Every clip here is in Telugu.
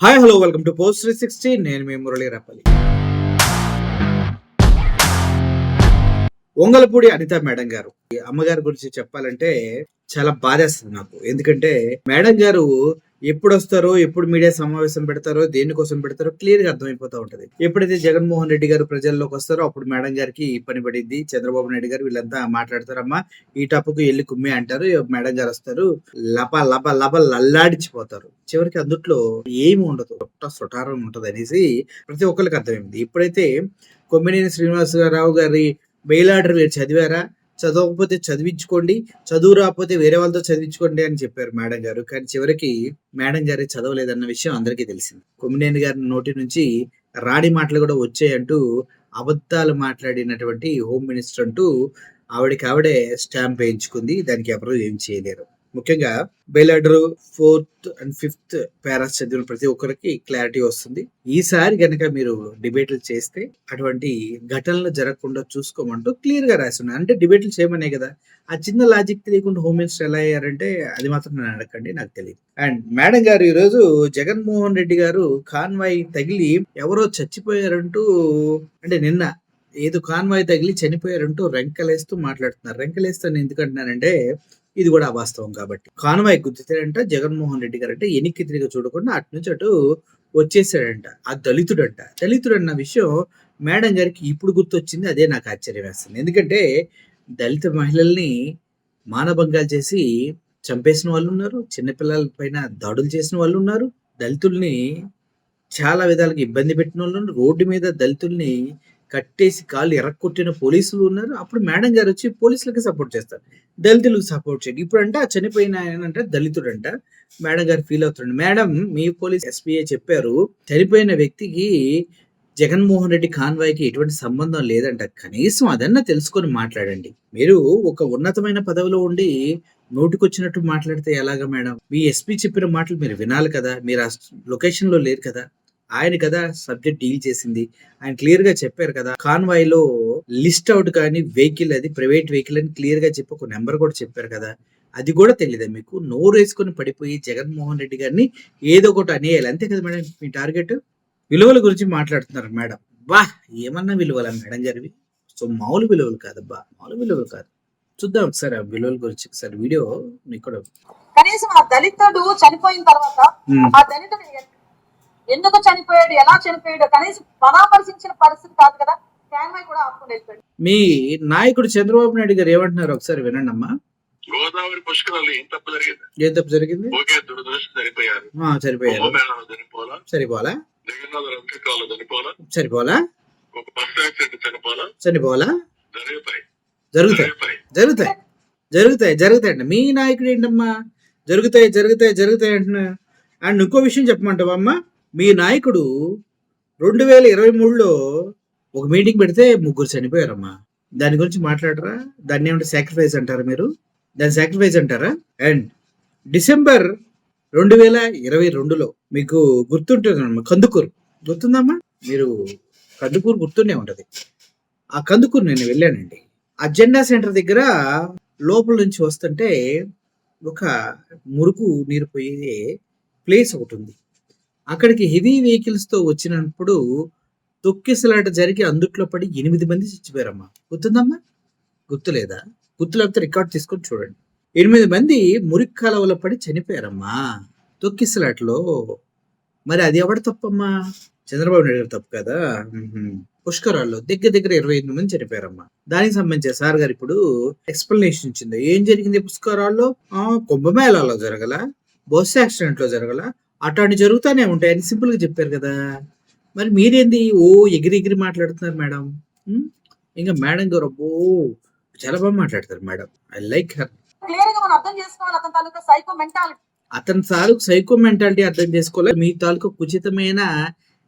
Hi hello welcome to post 360. నేను మీ మురళీ రప్పలి. వంగలపూడి అనిత మేడం గారు, ఈ అమ్మగారి గురించి చెప్పాలంటే చాలా బాధేస్తుంది నాకు. ఎందుకంటే మేడం గారు ఎప్పుడు వస్తారో, ఎప్పుడు మీడియా సమావేశం పెడతారో, దేనికోసం పెడతారో క్లియర్ గా అర్థమైపోతా ఉంటది. ఎప్పుడైతే జగన్మోహన్ రెడ్డి గారు ప్రజల్లోకి వస్తారో అప్పుడు మేడం గారికి పని పడింది. చంద్రబాబు నాయుడు గారు వీళ్ళంతా మాట్లాడతారమ్మా, ఈ టప్పుకు ఎల్లి కుమ్మి అంటారు. మేడం గారు వస్తారు, లప లప లప లల్లాడిచిపోతారు. చివరికి అందుట్లో ఏమి ఉండదు, సొటారం ఉంటది అనేసి ప్రతి ఒక్కరికి అర్థమైంది. ఇప్పుడైతే కొమ్మినేని శ్రీనివాసరావు గారి బెయిల్ ఆర్డర్ మీరు చదివారా? చదవకపోతే చదివించుకోండి, చదువు రాకపోతే వేరే వాళ్ళతో చదివించుకోండి అని చెప్పారు మేడం గారు. కానీ చివరికి మేడం గారే చదవలేదన్న విషయం అందరికీ తెలిసింది. కొమ్మినేని గారి నోటి నుంచి రాడి మాటలు కూడా వచ్చాయంటూ అబద్ధాలు మాట్లాడినటువంటి హోమ్ మినిస్టర్ అంటూ ఆవిడే స్టాంప్ వేయించుకుంది. దానికి ఎవరు ఏం చేయలేరు. ముఖ్యంగా bail order 4th and 5th paras చదివిన ప్రతి ఒక్కరికి క్లారిటీ వస్తుంది. ఈసారి గనక మీరు డిబేట్లు చేస్తే అటువంటి ఘటనలు జరగకుండా చూసుకోమంటూ క్లియర్ గా రాస్తున్నారు. అంటే డిబేట్లు చేయమనే కదా. ఆ చిన్న లాజిక్ తెలియకుండా హోమ్ మినిస్టర్ ఎలా అయ్యారంటే అది మాత్రం నేను అడగండి, నాకు తెలియదు. అండ్ మేడం గారు ఈ రోజు జగన్మోహన్ రెడ్డి గారు కాన్వాయ్ తగిలి ఎవరో చచ్చిపోయారంటూ, అంటే నిన్న ఏదో కాన్వాయ్ తగిలి చనిపోయారంటూ రెంకలేస్తూ మాట్లాడుతున్నారు. రెంకలేస్తాను ఎందుకంటున్నానంటే ఇది కూడా అవాస్తవం కాబట్టి. కాన్వాయ్ గుద్దితేనంట జగన్మోహన్ రెడ్డి గారు అంటే ఎనిక్కి తిరిగి చూడకుండా అటు నుంచి అటు వచ్చేసాడంట. ఆ దళితుడు అన్న విషయం మేడం గారికి ఇప్పుడు గుర్తొచ్చింది. అదే నాకు ఆశ్చర్యం వేస్తుంది. ఎందుకంటే దళిత మహిళల్ని మానభంగాలు చేసి చంపేసిన వాళ్ళు ఉన్నారు, చిన్నపిల్లల పైన దాడులు చేసిన వాళ్ళు ఉన్నారు, దళితుల్ని చాలా విధాలుగా ఇబ్బంది పెట్టిన వాళ్ళు ఉన్నారు, రోడ్డు మీద దళితుల్ని కట్టేసి కాళ్ళు ఎర్రకొట్టిన పోలీసులు ఉన్నారు. అప్పుడు మేడం గారు వచ్చి పోలీసులకి సపోర్ట్ చేస్తారు, దళితులకు సపోర్ట్ చేయండి. ఇప్పుడు అంటే ఆ చనిపోయిన ఆయన అంటే దళితుడు అంట. మేడం గారు ఫీల్ అవుతుంది. మేడం, మీ పోలీస్ ఎస్పీఐ చెప్పారు చనిపోయిన వ్యక్తికి జగన్మోహన్ రెడ్డి కాన్వాయ్కి ఎటువంటి సంబంధం లేదంట. కనీసం అదన్నా తెలుసుకొని మాట్లాడండి. మీరు ఒక ఉన్నతమైన పదవిలో ఉండి నోటికొచ్చినట్టు మాట్లాడితే ఎలాగా మేడం? మీ ఎస్పీ చెప్పిన మాటలు మీరు వినాలి కదా. మీరు ఆ లొకేషన్ లో లేరు కదా. ఆయన కదా సబ్జెక్ట్ డీల్ చేసింది. ఆయన క్లియర్ గా చెప్పారు కదా. కాన్వాయ్ లో లిస్ట్ అవుట్ కానీ వెహికల్ అది ప్రైవేట్ వెహికల్ అని క్లియర్ గా చెప్పి ఒక నెంబర్ కూడా చెప్పారు కదా. అది కూడా తెలియదా మీకు? నోరు వేసుకొని పడిపోయి జగన్మోహన్ రెడ్డి గారిని ఏదో ఒకటి అనేయాలి, అంతే కదా మేడం మీ టార్గెట్. విలువల గురించి మాట్లాడుతున్నారు మేడం. వా, ఏమన్నా విలువలా మేడం గారివి? సో మామూలు విలువలు కాదబ్బా, మామూలు విలువలు కాదు. చూద్దాం ఒకసారి ఆ విలువల గురించి ఒకసారి వీడియో మీకు కూడా. కనీసం ఆ దళితుడు చనిపోయిన తర్వాత ఆ దళితుడు ఎందుకు చనిపోయాడు, ఎలా చనిపోయాడు కనీసం పరామర్శించిన పరిస్థితి కాదు కదా. క్యాన్వాయ్ కూడా ఆపుకుని వెళ్ళిపోయాడు. మీ నాయకుడు చంద్రబాబు నాయుడు గారు ఏమంటున్నారు ఒకసారి వినండి అమ్మా. గోదావరి పుష్కరాలు ఏం తప్పు జరిగింది? ఏం తప్పు జరిగింది? ఒకే దురదృష్టం చనిపోయారు. సరిపోలా, జగన్నాథ రంగకాలు చనిపోలా, సరిపోలా, ఒక బస్ యాక్సిడెంట్ చనిపోలా, చనిపోలా. జరుగుతాయి. జరుగుతాయండి. మీ నాయకుడు ఏంటమ్మా జరుగుతాయి అంటున్నా. అండ్ ఇంకో విషయం చెప్పమంటావా అమ్మా? మీ నాయకుడు 2023లో ఒక మీటింగ్ పెడితే 3 చనిపోయారమ్మా. దాని గురించి మాట్లాడరా? దాన్ని ఏమంటే సాక్రిఫైస్ అంటారా మీరు? దాన్ని సాక్రిఫైస్ అంటారా? అండ్ డిసెంబర్ 2022లో మీకు గుర్తుంటుందమ్మా, కందుకూరు గుర్తుందమ్మా? మీరు కందుకూరు గుర్తుండే ఉంటది. ఆ కందుకూరు నేను వెళ్ళానండి. ఆ జెండా సెంటర్ దగ్గర లోపల నుంచి వస్తుంటే ఒక మురుగు నీరు పోయే ప్లేస్ ఒకటి ఉంది. అక్కడికి హెవీ వెహికల్స్ తో వచ్చినప్పుడు తొక్కిసలాట జరిగి అందుట్లో పడి 8 మంది చచ్చిపోయారమ్మా. గుర్తుందమ్మా? గుర్తులేదా? గుర్తు లేకపోతే రికార్డ్ తీసుకొని చూడండి. 8 మంది మురికి కాలువలో పడి చనిపోయారమ్మా తొక్కిసలాటలో. మరి అది ఎవడ తప్పమ్మా? చంద్రబాబు నాయుడు గారు తప్పు కదా. పుష్కరాల్లో దగ్గర 25 మంది చనిపోయారమ్మా. దానికి సంబంధించి సార్ గారు ఇప్పుడు ఎక్స్ప్లెనేషన్ ఇచ్చింది. ఏం జరిగింది పుష్కరాల్లో? కుంభమేళాలో జరగల, బస్ యాక్సిడెంట్ లో జరగల, అట్లాంటి జరుగుతానే ఉంటాయని సింపుల్ గా చెప్పారు కదా. మరి మీరేంది ఎగిరి మాట్లాడుతున్నారు మేడం? ఇంకా మేడం గారు అబ్బో చాలా బాగా మాట్లాడతారు madam. I like her. Clear గా మనం అర్థం చేసుకోవాలి అతని తాలూకా సైకో మెంటాలిటీ. అతని తాలూకు సైకో మెంటాలిటీ అర్థం చేసుకోవాలి. మీ తాలూకు ఉచితమైన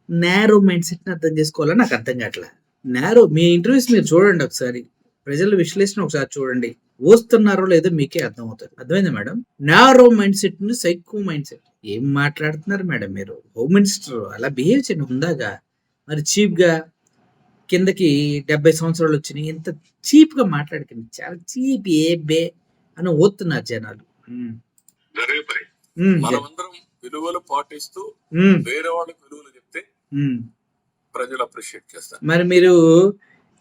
నేరో మైండ్ సెట్ ని అర్థం చేసుకోవాలని నాకు అర్థం కావట్లా. నేరో మీ ఇంటర్వ్యూస్ మీరు చూడండి ఒకసారి, ప్రజల విశ్లేషణ ఒకసారి చూడండి. వస్తున్నారో లేదో మీకే అర్థం అవుతుంది. అర్థమైందా మేడం? నేరో మైండ్ సెట్ ని సైకో మైండ్ సెట్. ఏం మాట్లాడుతున్నారు మేడం మీరు? హోమ్ మినిస్టర్ అలా బిహేవ్ చేయండి ఉందాగా. మరి చీప్ గా కిందకి 70 సంవత్సరాలు వచ్చినాయి, ఇంత చీప్ గా మాట్లాడకండి. చాలా చీప్ ఏ బే అని ఓతున్నారు జనాలు. మనమందరం విలువలు పాటిస్తూ ఉమ్, వేరే వాళ్ళకి విలువలు చెప్తే ఉమ్. ప్రజలు అప్రిషియేట్ చేస్తారు. మరి మీరు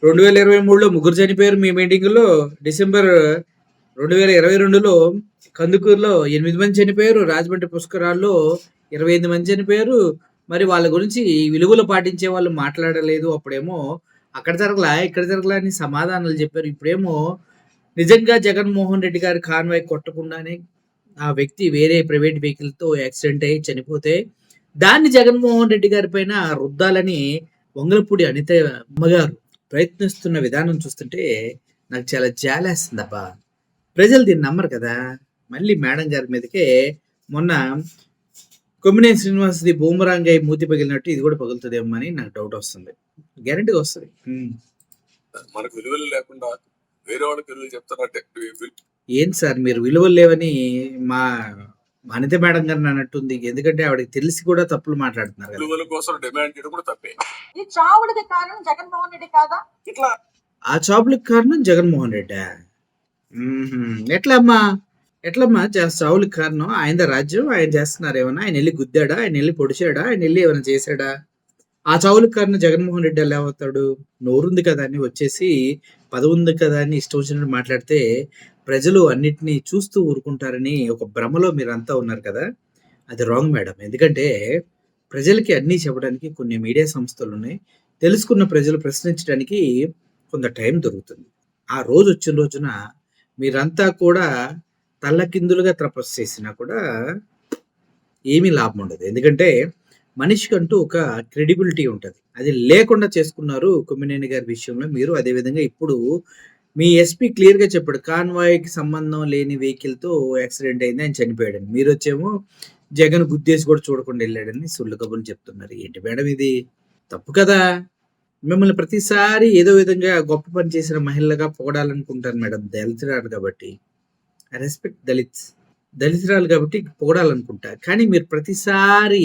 2023లో ముగ్గురు చనిపోయారు మీ మీటింగులో. డిసెంబర్ 2022లో కందుకూరులో 8 మంది చనిపోయారు. రాజమండ్రి పుష్కరాల్లో 28 మంది చనిపోయారు. మరి వాళ్ళ గురించి ఈ విలువలు పాటించే వాళ్ళు మాట్లాడలేదు. అప్పుడేమో అక్కడ జరగలా ఇక్కడ జరగలా అని సమాధానాలు చెప్పారు. ఇప్పుడేమో నిజంగా జగన్మోహన్ రెడ్డి గారి కాన్వాయ్ కొట్టకుండానే ఆ వ్యక్తి వేరే ప్రైవేట్ వెహికల్తో యాక్సిడెంట్ అయ్యి చనిపోతే దాన్ని జగన్మోహన్ రెడ్డి గారి పైన రుద్దాలని వంగలపూడి అనిత అమ్మగారు ప్రయత్నిస్తున్న విధానం చూస్తుంటే నాకు చాలా జాలేస్తుందబ్బా. ప్రజలు దీన్ని నమ్మరు కదా. మళ్ళీ మేడం గారి మీదకే మొన్న కొమ్మినేని శ్రీనివాసది బూమరాంగ్ అయి మూతి పగిలినట్టు ఇది కూడా పగులుతుందేమో అని నాకు డౌట్ వస్తుంది. గ్యారంటీగా వస్తుంది. మనకు విలువలు లేకుండా వేరే వాళ్ళకి విలువలు చెప్తారంటే ఏంటి సార్ మీరు విలువలు లేవని మా అనిత మేడం గారిని అన్నట్టుంది. ఎందుకంటే ఆవిడకి తెలిసి కూడా తప్పులు మాట్లాడుతున్నారు కదా. విలువల కోసం డిమాండ్ చేయడం కూడా తప్పే. ఈ చావుడికి కారణం జగన్మోహన్ రెడ్డి కాదా? ఇట్లా ఆ చావులకు కారణం జగన్మోహన్ రెడ్డి. ఎట్లమ్మా చావులకు కారణం ఆయన రాజ్యం, ఆయన చేస్తున్నారు. ఏమన్నా ఆయన వెళ్ళి గుద్దాడా, ఆయన వెళ్ళి పొడిచాడా, ఆయన వెళ్ళి ఏమైనా చేశాడా? ఆ చావులకు కారణం జగన్మోహన్ రెడ్డి ఎలా అవుతాడు? నోరుంది కదా అని వచ్చేసి పదవి ఉంది కదా అని ఇష్టం వచ్చినట్టు మాట్లాడితే ప్రజలు అన్నిటినీ చూస్తూ ఊరుకుంటారని ఒక భ్రమలో మీరంతా ఉన్నారు కదా. అది రాంగ్ మేడం. ఎందుకంటే ప్రజలకి అన్నీ చెప్పడానికి కొన్ని మీడియా సంస్థలు ఉన్నాయి. తెలుసుకున్న ప్రజలు ప్రశ్నించడానికి కొంత టైం దొరుకుతుంది. ఆ రోజు వచ్చిన రోజున మీరంతా కూడా తల్లకిందులుగా తపస్సు చేసినా కూడా ఏమీ లాభం ఉండదు. ఎందుకంటే మనిషికంటూ ఒక క్రెడిబిలిటీ ఉంటుంది. అది లేకుండా చేసుకున్నారు కొమ్మినేని గారి విషయంలో మీరు. అదేవిధంగా ఇప్పుడు మీ ఎస్పీ క్లియర్గా చెప్పాడు, కాన్వాయ్కి సంబంధం లేని వెహికల్తో యాక్సిడెంట్ అయింది, ఆయన చనిపోయాడని. మీరు వచ్చేమో జగన్ గుద్దేసి కూడా చూడకుండా వెళ్ళాడని సుళ్ళు కబుర్లు చెప్తున్నారు. ఏంటి మేడం ఇది? తప్పు కదా. మిమ్మల్ని ప్రతిసారి ఏదో విధంగా గొప్ప పని చేసిన మహిళగా పొగడాలనుకుంటారు మేడం. దళితురాలు కాబట్టి ఐ రెస్పెక్ట్ దళితురాలు కాబట్టి పొగడాలనుకుంటారు. కానీ మీరు ప్రతిసారి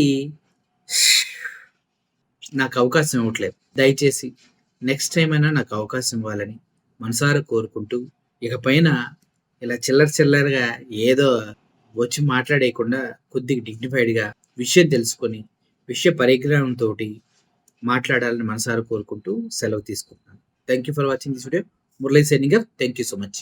నాకు అవకాశం ఇవ్వట్లేదు. దయచేసి నెక్స్ట్ టైం అయినా నాకు అవకాశం ఇవ్వాలని మనసారా కోరుకుంటూ, ఇక పైన ఇలా చిల్లరగా ఏదో వచ్చి మాట్లాడేయకుండా కొద్దిగా డిగ్నిఫైడ్గా విషయం తెలుసుకొని విషయ పరిజ్ఞానంతో మాట్లాడాలని మనసారా కోరుకుంటూ సెలవు తీసుకుంటున్నాను. Thank you for watching this video. Murali signing off. Thank you so much.